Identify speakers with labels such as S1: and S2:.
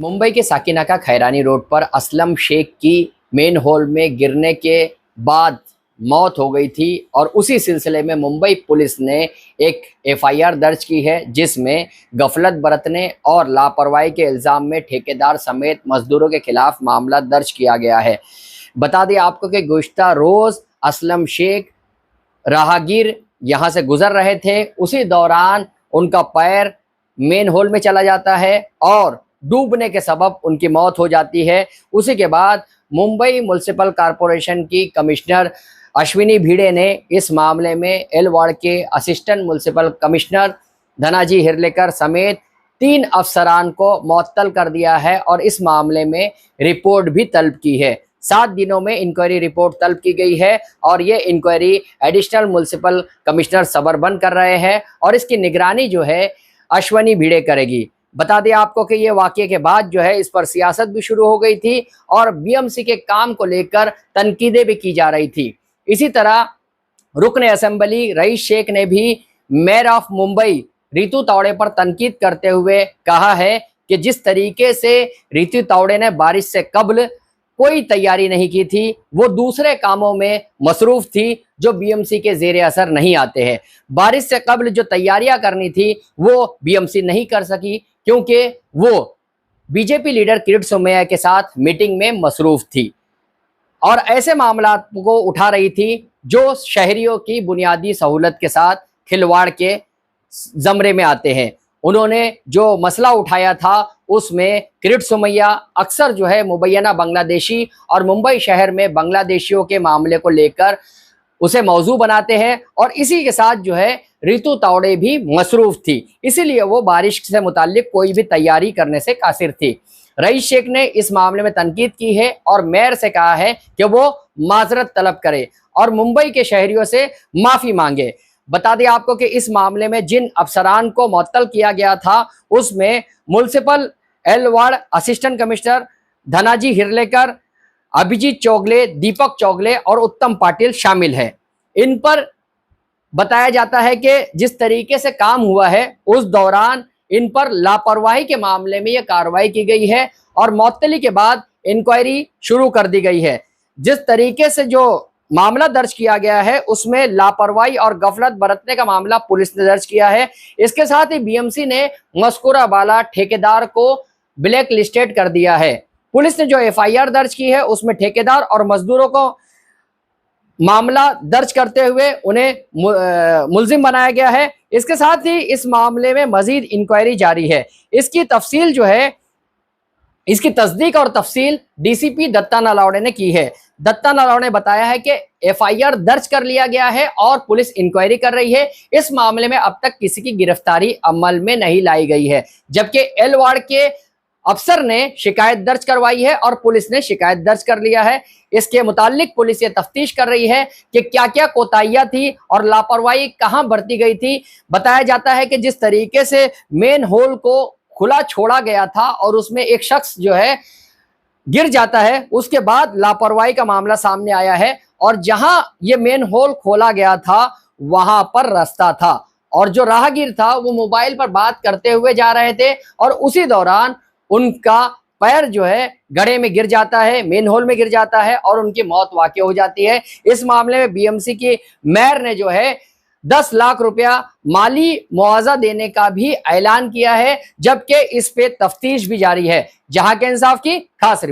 S1: मुंबई के साकिनाका खैरानी रोड पर असलम शेख की मेन होल में गिरने के बाद मौत हो गई थी और उसी सिलसिले में मुंबई पुलिस ने एक एफआईआर दर्ज की है, जिसमें गफलत बरतने और लापरवाही के इल्ज़ाम में ठेकेदार समेत मजदूरों के खिलाफ मामला दर्ज किया गया है। बता दें आपको कि गुज़िश्ता रोज़ असलम शेख राहगीर यहाँ से गुजर रहे थे, उसी दौरान उनका पैर मेन होल में चला जाता है और डूबने के सबब उनकी मौत हो जाती है। उसी के बाद मुंबई म्युनिसिपल कॉरपोरेशन की कमिश्नर अश्विनी भिड़े ने इस मामले में एल वार्ड के assistant municipal commissioner Dhanaji Hirlekar समेत 3 अफसरान को मुअत्तल कर दिया है और इस मामले में रिपोर्ट भी तलब की है। 7 दिनों में इंक्वायरी रिपोर्ट तलब की गई है और ये inquiry additional municipal commissioner suburban कर रहे हैं और इसकी निगरानी जो है अश्विनी भिड़े करेगी। बता दें आपको कि ये वाक़ये के बाद जो है इस पर सियासत भी शुरू हो गई थी और बीएमसी के काम को लेकर तनकीदें भी की जा रही थी। इसी तरह रुकन असेंबली रईस शेख ने भी मेयर ऑफ मुंबई रितु तावड़े पर तनकीद करते हुए कहा है कि जिस तरीके से रितु तावड़े ने बारिश से कबल कोई तैयारी नहीं की थी, वो दूसरे कामों में मसरूफ़ थी जो बीएमसी के ज़ेरे असर नहीं आते हैं। बारिश से कबल जो तैयारियां करनी थी वो बीएमसी नहीं कर सकी क्योंकि वो बीजेपी लीडर किरीट सोमैया के साथ मीटिंग में मसरूफ़ थी और ऐसे मामला को उठा रही थी जो शहरियों की बुनियादी सहूलत के साथ खिलवाड़ के ज़मरे में आते हैं। उन्होंने जो मसला उठाया था उसमें किरीट सोमैया अक्सर जो है मुबैना बांग्लादेशी और मुंबई शहर में बांग्लादेशियों के मामले को लेकर उसे मौजू बनाते हैं और इसी के साथ जो है रितु तावड़े भी मसरूफ़ थी, इसीलिए वो बारिश से मुताल्लिक कोई भी तैयारी करने से कासिर थी। रईस शेख ने इस मामले में तनकीद की है और मेयर से कहा है कि वो माजरत तलब करे और मुंबई के शहरियों से माफ़ी मांगे। बता दें आपको कि इस मामले में जिन अफसरान को मुअत्तल किया गया था उसमें municipal L ward assistant commissioner Dhanaji Hirlekar, Abhijit Chougule, Deepak Chougule और उत्तम पाटिल शामिल हैं। इन पर बताया जाता है कि जिस तरीके से काम हुआ है उस दौरान इन पर लापरवाही के मामले में यह कार्रवाई की गई है और मुअत्तली के बाद इंक्वायरी शुरू कर दी गई है। जिस तरीके से जो मामला दर्ज किया गया है उसमें लापरवाही और गफलत बरतने का मामला पुलिस ने दर्ज किया है। इसके साथ ही बीएमसी ने मज़कूरा वाला ठेकेदार को ब्लैक लिस्टेड कर दिया है। पुलिस ने जो एफआईआर दर्ज की है उसमें ठेकेदार और मजदूरों को मामला दर्ज करते हुए उन्हें मुल्जिम बनाया गया है। इसके साथ ही इस मामले में मजीद इंक्वायरी जारी है। इसकी तफसील जो है, इसकी तस्दीक और तफसील डीसीपी दत्ता नलावड़े ने की है। दत्ता नलावड़े ने बताया है कि एफआईआर दर्ज कर लिया गया है और पुलिस इंक्वायरी कर रही है। इस मामले में अब तक किसी की गिरफ्तारी अमल में नहीं लाई गई है, जबकि एल वार्ड के अफसर ने शिकायत दर्ज करवाई है और पुलिस ने शिकायत दर्ज कर लिया है। इसके मुतालिक पुलिस ये तफ्तीश कर रही है कि क्या क्या कोताहियां थी और लापरवाही कहां बरती गई थी। बताया जाता है कि जिस तरीके से मेन होल को खुला छोड़ा गया था और उसमें एक शख्स जो है गिर जाता है, उसके बाद लापरवाही का मामला सामने आया है और जहां ये मेन होल खोला गया था वहां पर रास्ता था और जो राहगीर था वो मोबाइल पर बात करते हुए जा रहे थे और उसी दौरान उनका पैर जो है गड्ढे में गिर जाता है, मेन होल में गिर जाता है और उनकी मौत वाक़ई हो जाती है। इस मामले में बीएमसी की मेयर ने जो है 10 लाख रुपया माली मुआवजा देने का भी ऐलान किया है, जबकि इस पे तफ्तीश भी जारी है। जहां के इंसाफ की खास